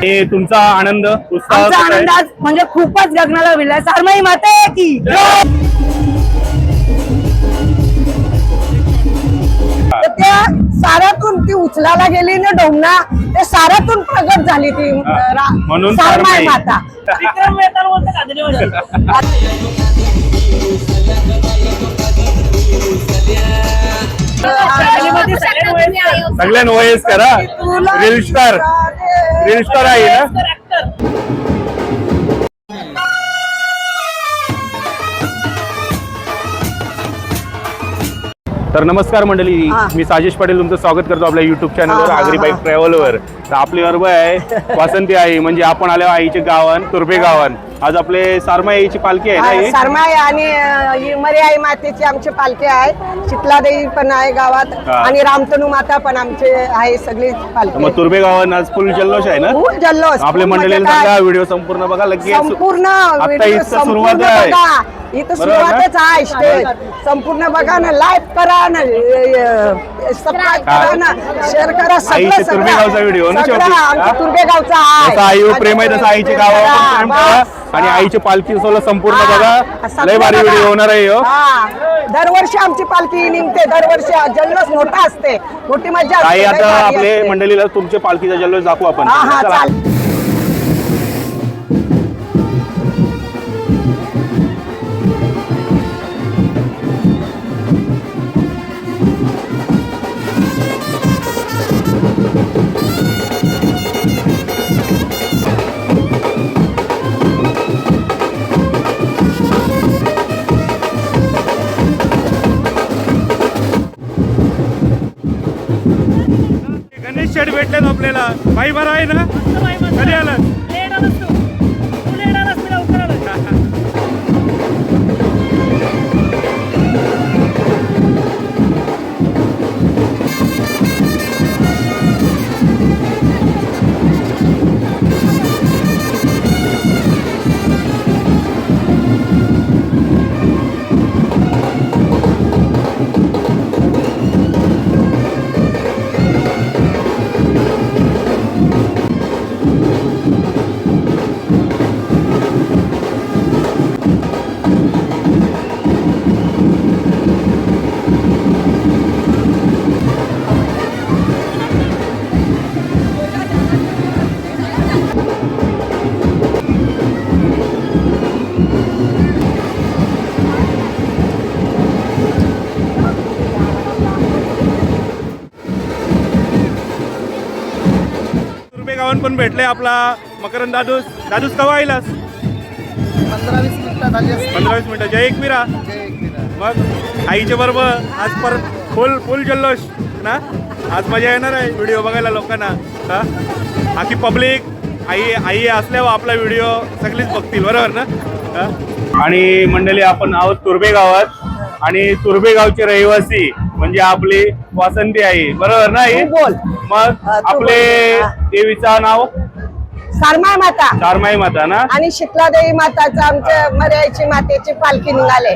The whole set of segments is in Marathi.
हे तुमचा आनंद उत्साह आमचा कसा आहे? आनंद म्हणजे खूपच गगनाला भिडलाय. सरमाई माता की तर त्या साऱ्यातून ती उचलायला गेली ना डोंगना, ते साऱ्यातून प्रगट झाली ती म्हणून सरमाई सरमाई. माता. सगळ्यांना वयस करा रील स्टार आहे ना. तर नमस्कार मंडळी, मी साजेश पाटील तुमचं स्वागत करतो आपल्या युट्यूब चॅनलवर आगरी बाईक ट्रॅव्हलवर. तर आपली बरोबर आहे वासंती आई, म्हणजे आपण आलो आईचे गावन तुर्भे गावन. आज आपले सरमाई आईची पालखी आहे ना ही? सरमाई आणि मरी आई मातेची आमची पालखी आहे. शीतलादेवी पण आहे गावात आणि रामतनू माता पण आमचे आहे, सगळी पालखी. मग तुर्भे गावन आज फुल जल्लोष आहे ना? फुल जल्लोष. आपल्या मंडळीला सांगा व्हिडिओ संपूर्ण बघा लगेच. संपूर्ण आता इथं सुरुवात आहे. इथं सुरुवातच आहे स्टेज. संपूर्ण बघा ना, लाईक करा ना, सबस्क्राईब करा ना, शेअर करा. आईचे तुर्भे गावचा व्हिडिओ ना शेवटी. आमच्या तुर्भे गावचा आहे. जसं आईवर प्रेम आहे तसं आईचे गावावर प्रेम करा. आणि आईची पालखी संपूर्ण बघा, लय भारी व्हिडिओ होणार आहे हो. दरवर्षी आमची पालखी निघते, दरवर्षी जल्लोष मोठा असते, मोठी मजा असते. आई आता आपले मंडळीला तुमच्या पालखीचा जल्लोष दाखवू आपण. चला. गणेश शेड भेटलेत आपल्याला. बाई बरं आहे ना? कधी आला? गावन पण भेटले आपला मकरंद दादूस कवा आईलास? 15-20 मिनिटात आली असते. 15-20 मिनिटं. जय एकविरा. मग आईच्या बरोबर आज परत फुल जल्लोष ना. आज मजा येणार आहे व्हिडिओ बघायला लोकांना. बाकी पब्लिक आई असल्यावर आपला व्हिडिओ सगळीच बघतील, बरोबर ना. आणि मंडळी आपण आहोत तुर्भे गावात, आणि तुर्भे गावचे रहिवासी म्हणजे आपली वासंती आई, बरोबर ना आई? बोल. मग आपले देवीचं नाव सरमाई माता. सरमाई माता ना. आणि शीतलादेवी माताचं आमच्या मर्याची मातेची पालखी निघाले.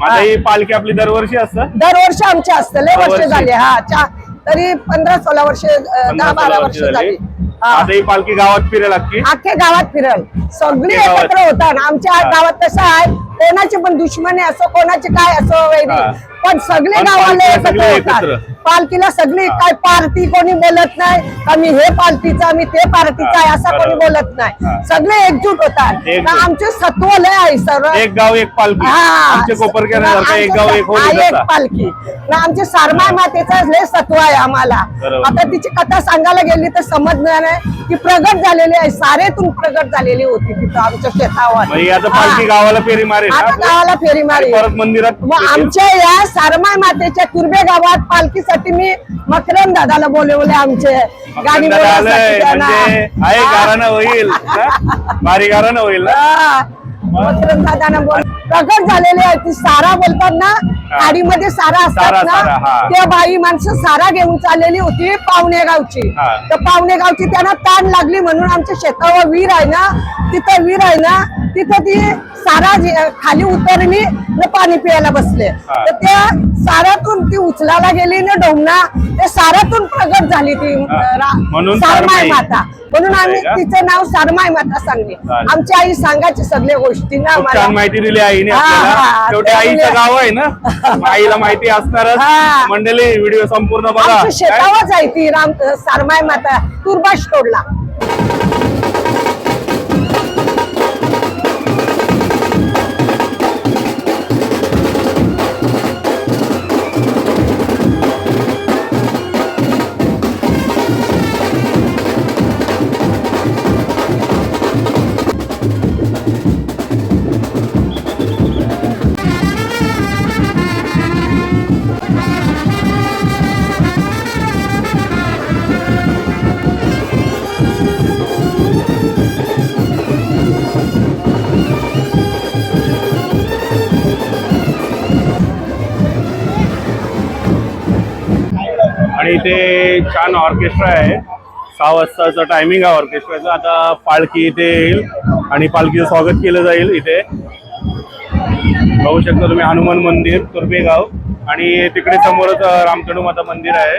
आता ही पालखी आपली दरवर्षी असतं? दरवर्षी आमची असतं. लय वर्ष दरवर्षी. झाले. तरी 15-16 वर्ष, 10-12 वर्ष झाली. आता ही पालखी गावात फिरेल अख्खी? अख्ख्या गावात फिरल, सगळी गावात. एकत्र होतात. आमच्या गावात कसं आहे, कोणाची पण दुश्मनी असो, कोणाची काय असो वैरी, पण सगळे पण गावाला पालखीला एकत्र सगळे होतात. एकत्र. पालखीला सगळी काय पार्टी कोणी बोलत नाही का मी हे पार्टीचा मी ते पार्टीचा आहे असं कोणी बोलत नाही. सगळे एकजूट होतात. एकजूट. आमचे सत्व लय आहे सर्व. एक गाव एक पालखी. आमचे कोपरकरांसारखं एक गाव एक होळी एक जसा. पालखी ना. आमचे सरमाई मातेचा लय सत्व आहे आम्हाला. बरोबर. आता तिची कथा सांगायला गेली तर समजणार आहे की प्रगट झालेली आहे, सारेतून प्रगट झालेली होती तिथं आमच्या शेतावर. म्हणजे आता पालखी गावाला फेरी मारेल आता ना? गावाला फेरी मारी. परत मंदिरात मग आमच्या या सरमाई मातेच्या तुर्भे गावात पालखीसाठी मी मकरंद दादाला बोलवले. आमचे गाणी दादा आलंय, बोलण्यासाठी त्यांना. म्हणजे आहे गारानं होईल ना? भारी गारानं होईल ना. मकरंद दादानं बोल प्रगट झालेले आहे. ती सारा बोलतात ना, खाडीमध्ये सारा असतात सारा, ना, हा. त्या बाई माणसं सारा घेऊन चाललेली होती पावणेगावची. हा. तर पावणेगावची त्यांना ताण लागली म्हणून आमच्या शेतावर विहीर आहे ना, तिथं विहीर आहे ना, तिथं ती सारा खाली उतरली न पाणी प्यायला बसले. तर त्या साऱ्यातून ती उचलायला गेली ना डोंगना, ते सारातून प्रगट झाली ती म्हणून सारमाई सारमाई. माता, म्हणून आम्ही आहे का? तिचं नाव सारमाई माता सांगली. चालेल. आमची आई सांगायची सगळ्या गोष्टी ना खूप मला. छान माहिती दिली आईने हा, आपल्याला. हा. शेवटी आईचं गाव आहे ना, आईला माहिती असणारच. हा. मंडळी व्हिडिओ संपूर्ण बघा. आमची शेतावच आहे ती सारमाई माता तुर्बाश तोडला. आणि इथे छान ऑर्केस्ट्रा आहे. 6 वाजताचं टायमिंग आहे ऑर्केस्ट्राचं. आता पालखी इथे येईल आणि पालखीचं स्वागत केलं जाईल. इथे बघू शकता तुम्ही हनुमान मंदिर तुर्भेगाव आणि तिकडे समोरच रामतणू माता मंदिर आहे.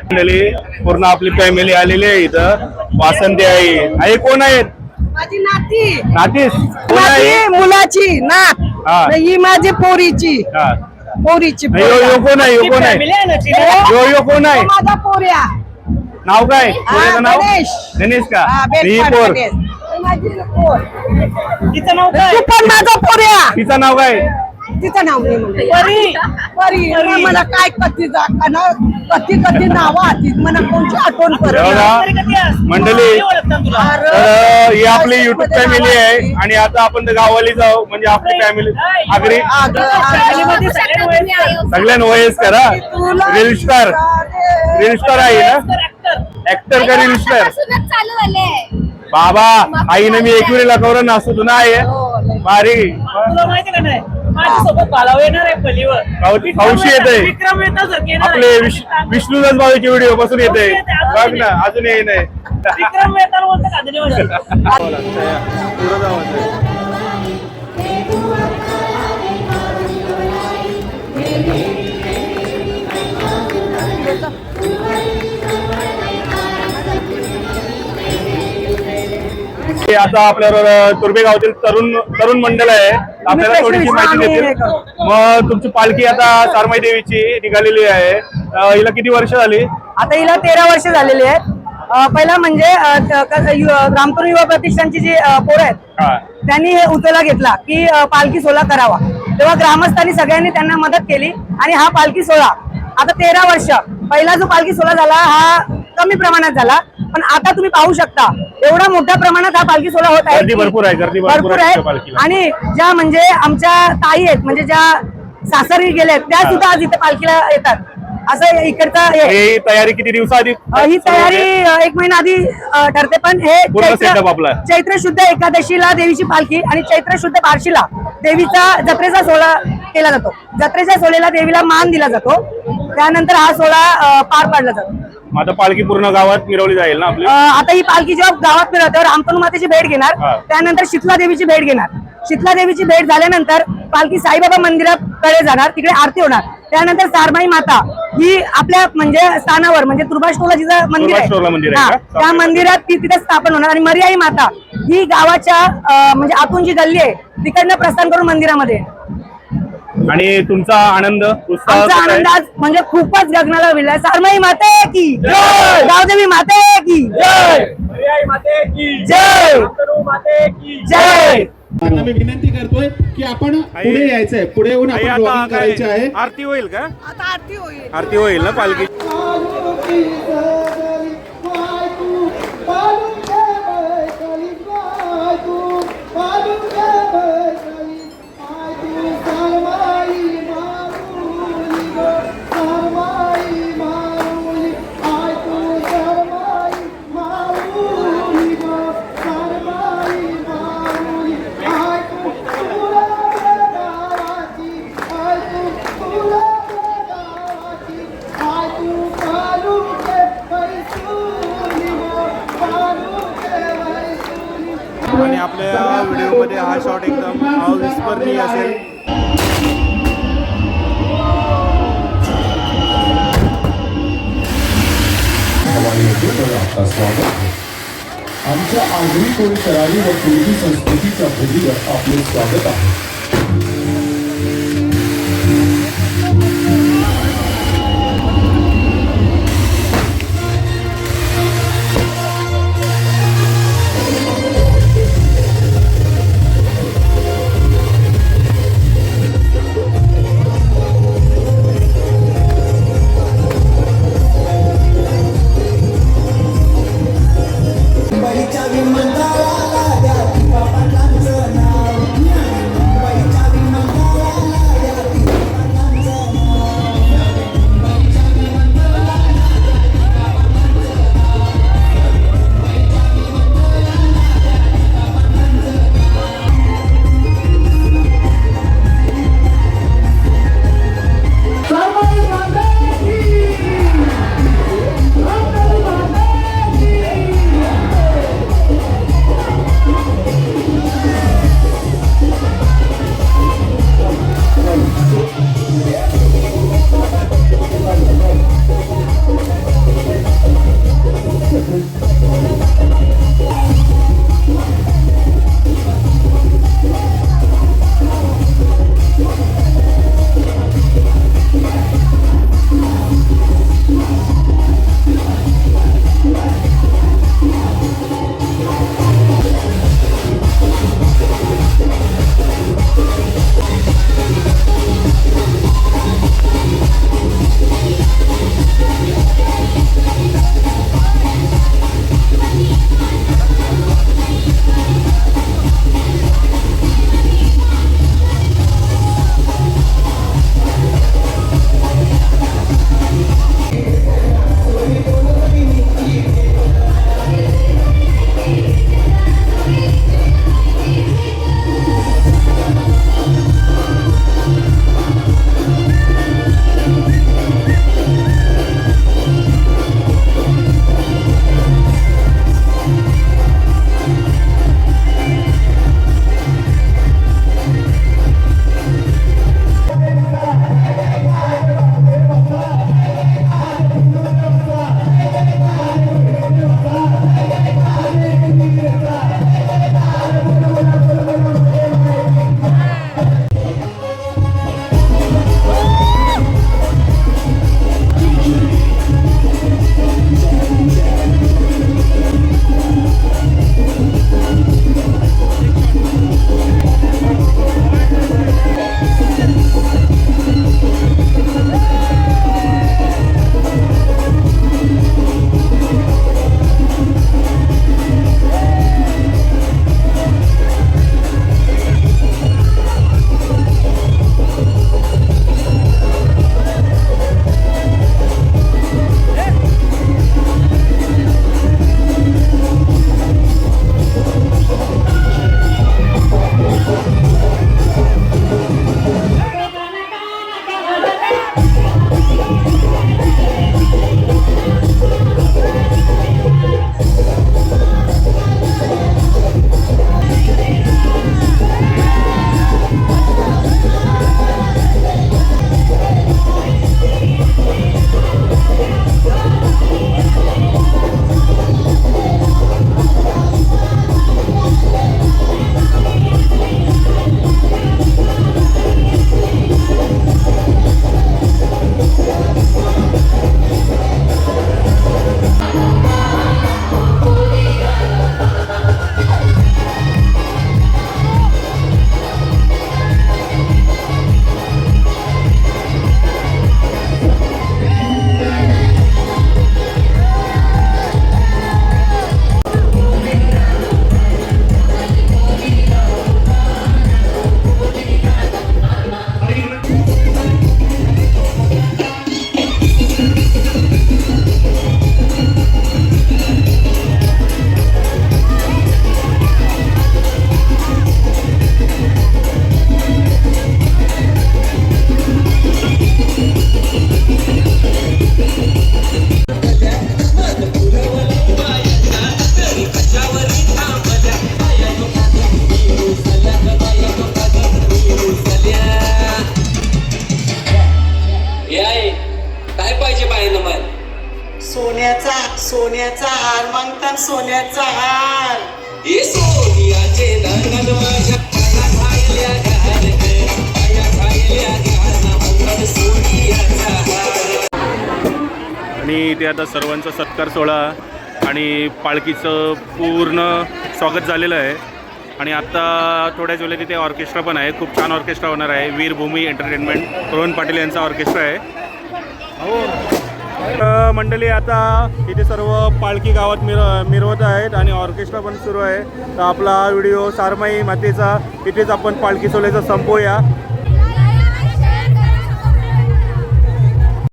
पूर्ण आपली फॅमिली आलेली आहे इथं. वासंती आई कोण आहेत? माझी नाती, नातीस कोण आहे? माझी मुलाची नात, हा. ही माझी पोरीची हा. पोरीची नाही, यो कोण आहे? यो कोण आहे? यो कोण आहे? माझा पोऱ्या नाव काय? पोरीचं नाव गणेश. गणेश का? हा, ही बेलपाड पोर. गणेश. माझी पोर. तिचं नाव काय? तू पण माझा पोऱ्या. तिचं नाव काय? तिचं नाव नाही म्हणलं. परी. परी. मला काय कधी कधी नाव आतीत मला कोणची आठवण बघा, पडत. मंडळी तर ही आपली युट्यूब फॅमिली आहे आणि आता आपण तर गावाली जाऊ म्हणजे आपली फॅमिली आगरी सगळ्यांना वयस्कर हा रील स्टार आहे ना, ऍक्टर का रील स्टार? चालू झाले बाबा आईने मी एकविरीला करून असतो तू नाही भारी तुला माहिती का नाही माझ्यासोबत बालाव येणार आहे पलीवर. हौशी येते विक्रम येतात सर, येणार आपले आहे. विष्णुदास बाबाचे व्हिडिओ बसून येते बघ ना अजून येई नाही. विक्रम येतात बोलतो का धन्यवाद. हे आता आपल्याबरोबर तुर्भे गावातील तरुण मंडळ आहे. आपल्याला थोडीशी माहिती देतील. मग तुमची पालखी आता सारमाई देवीची निघालेली आहे. हिला किती वर्ष झाली? आता हिला 13 वर्ष झालेली आहेत. पहिला म्हणजे रामतणू युवा प्रतिष्ठानची जी पोरं आहेत हा. त्यांनी हे उचला घेतला की पालखी सोहळा करावा. तेव्हा ग्रामस्थांनी सगळ्यांनी त्यांना मदत केली आणि हा पालखी सोहळा आता 13 वर्ष. पहिला जो पालखी सोहळा झाला हा कमी प्रमाणात झाला, पण आता तुम्ही पाहू शकता एवढा मोठ्या प्रमाणात हा पालखी सोहळा होत आहे. गर्दी भरपूर आहे, गर्दी भरपूर भरपूर आहे आहे. पालखीला. आणि ज्या म्हणजे आमच्या ताई आहेत म्हणजे ज्या सासरी गेल्या आहेत त्या सुद्धा आज इथे पालखीला येतात. असं इकडचा ही तयारी किती दिवसाआधी? ही तयारी 1 महिना आधी ठरते, पण हे पूर्ण setup आपला. चैत्र शुद्ध एकादशीला देवीची पालखी आणि चैत्र शुद्ध बार्शीला देवीचा जत्रेचा सोहळा केला जातो. जत्रेच्या सोहळ्याला देवीला मान दिला जातो. त्यानंतर हा सोहळा पार पाडला जातो. आता पालखी पूर्ण गावात मिरवली जाईल ना आपली? आता ही पालखी जेव्हा गावात मिळवते रामतणू मातेची भेट घेणार, हा. त्यानंतर शीतला देवीची भेट घेणार. शीतला देवीची भेट झाल्यानंतर पालखी साईबाबा मंदिराकडे जाणार, तिकडे आरती होणार. त्यानंतर सारमाई माता ही आपल्या म्हणजे स्थानावर म्हणजे तुर्भाष-टोला जिथं मंदिर तुर्भाष-टोला मंदिर आहे आहे हा, का? त्या मंदिरात ती तिथे स्थापन होणार आणि मर्याई माता ही गावाच्या म्हणजे आतून जी गल्ली आहे तिकडनं प्रस्थान करून मंदिरामध्ये. आणि तुमचा आनंद उत्साह आमचा कसा आहे? आनंद आज म्हणजे खूपच गगनाला भिडलाय. सारमाई माते की जय, गावदेवी माते की जय, जय जय. आता मी विनंती करतोय की आपण पुढे यायचंय, पुढे येऊन आई, आपण आता वॉकिंग काय करायचे आहे. आरती होईल का? आता आरती होईल. आरती होईल ना पालखी? आणि आपल्या व्हिडिओमध्ये हा शॉट एकदम अविस्मरणीय असेल. वाणीवर आपका स्वागत आहे. आमच्या आगरी कोळी करारी व पूर्वी संस्कृतीच्या भूमीवर आपले स्वागत आहे. मुंबईच्या विमानतळाला द्या तुका पाटलांचं नाव. मुंबईच्या सोन्याचा हार मागतात सोन्याचा हार आणि इथे आता सर्वांचा सत्कार सोहळा आणि पालखीचं पूर्ण स्वागत झालेलं आहे. आणि आत्ता थोड्याच वेळेला तिथे ऑर्केस्ट्रा पण आहे. खूप छान ऑर्केस्ट्रा होणार आहे. वीरभूमी एंटरटेनमेंट रोहन पाटील यांचा ऑर्केस्ट्रा आहे. मंडळी आता इथे सर्व पालखी गावात मिरवत आहेत आणि ऑर्केस्ट्रा पण सुरू आहे. तर आपला व्हिडिओ सारमाई मातेचा इथेच आपण पालखी सोहळ्याचा संपवूया.